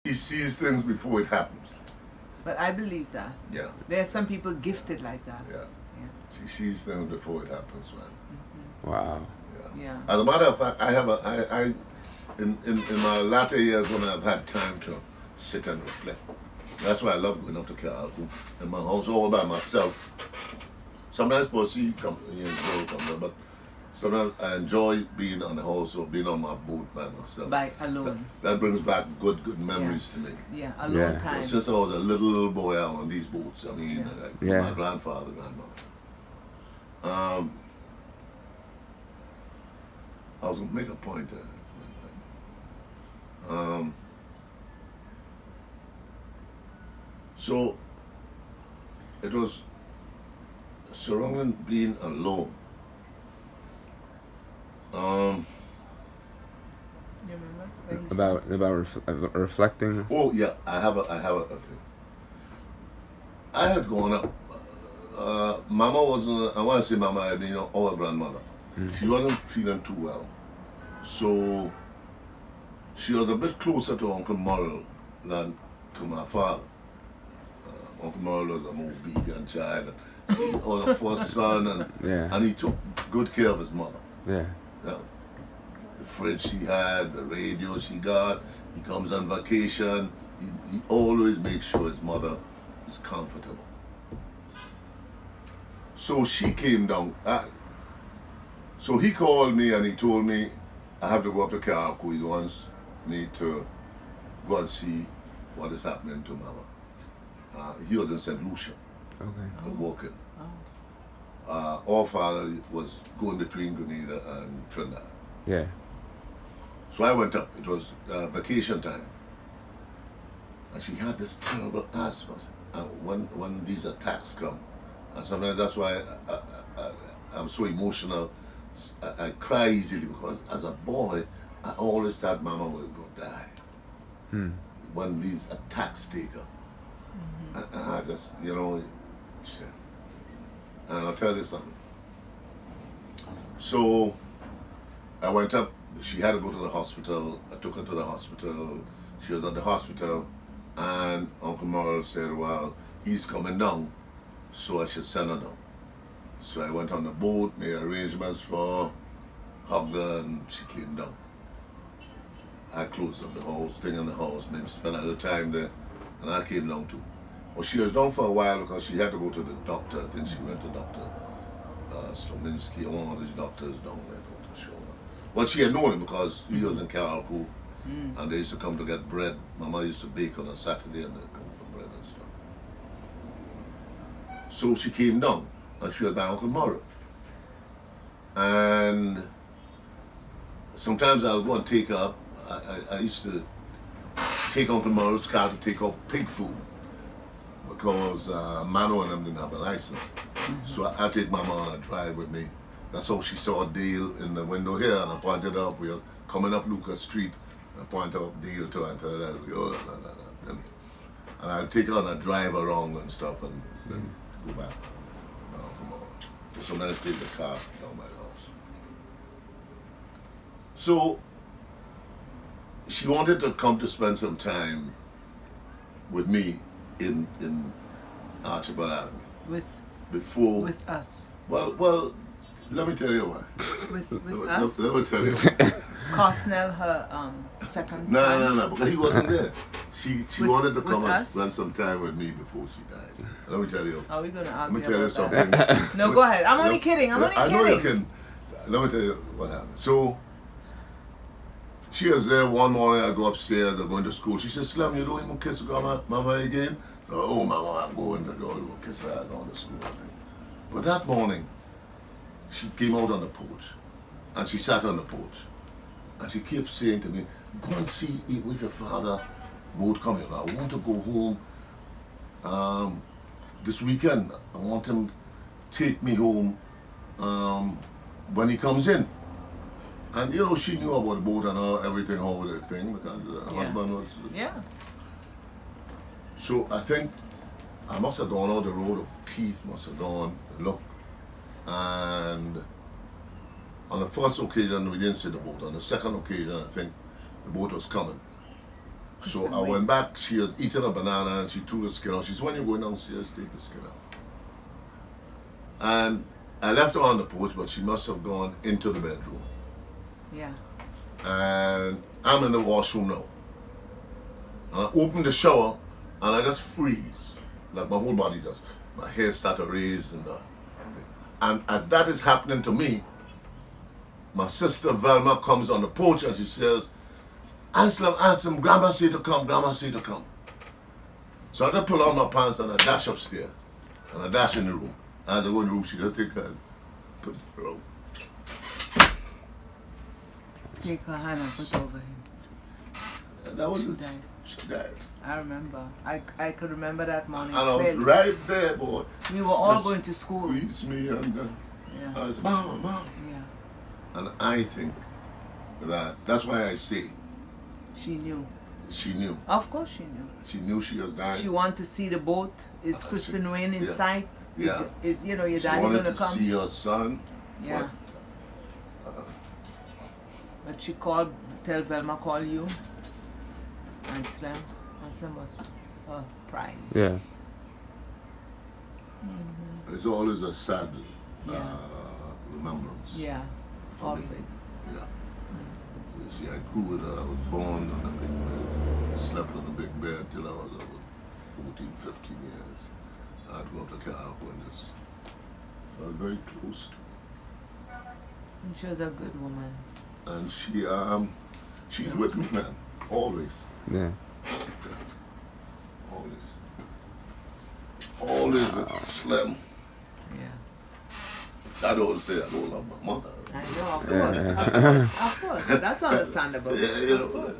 She sees things before it happens. But I believe that. Yeah. There are some people gifted like that. Yeah. Yeah. She sees things before it happens, man. Mm-hmm. Wow. Yeah. As a matter of fact, I have in my latter years when I've had time to sit and reflect. That's why I love going up to Carriacou in my house all by myself. Sometimes Percy come, but sometimes I enjoy being on the house or being on my boat by myself. By alone. That brings back good memories to me. Yeah, alone Yeah. time. Since I was a little boy out on these boats, I mean, Yeah. my grandfather, grandmother. I was going to make a point there. So it was surrounding being alone. You remember? When you About reflecting. Oh yeah, I have a thing. I had grown up. Mama wasn't. I want to say Mama. I mean, our grandmother. She wasn't feeling too well, so she was a bit closer to Uncle Merle than to my father. Uncle Merle was a more vegan child. He was a first son, and he took good care of his mother. Yeah. Yeah. The fridge she had, the radio she got. He comes on vacation. He always makes sure his mother is comfortable. So she came down. So he called me and he told me I have to go up to Carriacou. He wants me to go and see what is happening to Mama. He was in St. Lucia, working. Our father was going between Grenada and Trinidad. Yeah. So I went up. It was vacation time. And she had this terrible asthma. And when these attacks come, and sometimes that's why I'm so emotional. I cry easily because as a boy, I always thought Mama was going to die. When these attacks take her. And I just, shit. And I'll tell you something. So I went up. She had to go to the hospital. I took her to the hospital. She was at the hospital, and Uncle Merle said, well, he's coming down, so I should send her down. So I went on the boat, made arrangements for her, hugged her, and she came down. I closed up the house, thing in the house, maybe spent a little time there, and I came down too. Well, she was down for a while because she had to go to the doctor. I think she went to Dr. Slominski, or one of these doctors down there, Dr. Sherman. Well, she had known him because he was in Carriacou, and they used to come to get bread. Mama used to bake on a Saturday, and they'd come for bread and stuff. So she came down, and she was by Uncle Merle. And sometimes I'll go and take her up. I used to take Uncle Merle's car to take off pig food because Mano and them didn't have a license. So I take Mama on a drive with me. That's how she saw Dale in the window here, and I pointed up. We were coming up Lucas Street, and I pointed up Dale to her and tell her, and I'll take her on a drive around and stuff, and then go back. Sometimes take the car down my house. So she wanted to come to spend some time with me in Archibald Avenue. With us. Well, let me tell you why. With us. Let me tell you why. Cosnell, her second son. No, because he wasn't there. She wanted to come and us? spend some time with me before she died. Let me tell you. Are we going to Let argue me tell you about something. that? No, go ahead. I'm only kidding. I know you're kidding. Let me tell you what happened. So she was there one morning. I go upstairs. I'm going to school. She said, "Slim, you don't even kiss Mama again." So, "Oh, Mama, I'm going to go kiss her. I'm going to school." But that morning, she came out on the porch, and she sat on the porch, and she kept saying to me, "Go and see with your father. Boat coming. I want to go home this weekend. I want him to take me home when he comes in." And she knew about the boat and everything, all the thing, because her husband was. Yeah. So I think I must have gone out the road, or Keith must have gone, look. And on the first occasion, we didn't see the boat. On the second occasion, I think the boat was coming. So I went back, she was eating a banana and she threw the skin out. She said, when you go downstairs, take the skin out. And I left her on the porch, but she must have gone into the bedroom. Yeah. And I'm in the washroom now. And I open the shower and I just freeze, like my whole body does. My hair start to raise and as that is happening to me, my sister Velma comes on the porch and she says, Anselm, Grandma said to come, Grandma said to come. So I just pull on my pants and I dash upstairs. And I dash in the room. And as I go in the room, she just take her hand, put it around. Take her hand and put over him. And that was She it. died. She died. I remember. I could remember that morning. And I was clearly. right there, boy. We were all Just going to school. Squeeze me and Yeah. I was, Mama. Yeah. And I think that's why I say She knew. she knew. Of course she knew. She knew she was dying. She wanted to see the boat. Is Crispin Wayne in yeah. sight? Yeah. Is your She daddy wanted gonna to come? see her son. Yeah. But she called, tell Velma call you. Anselm was her prize. Yeah. It's always a sad Yeah. remembrance. Yeah. For me. Always. Yeah. You see, I grew with her. I was born on a big bed, slept on a big bed till I was about 14, 15 years. I'd go up to Carriacou and just, I was very close to her. And she was a good woman. And she's with me, man, always. Yeah. Always with Slim. Yeah. I don't say I don't love my mother. I know, of course. Of course. Of course. That's understandable. Yeah, you know, of course.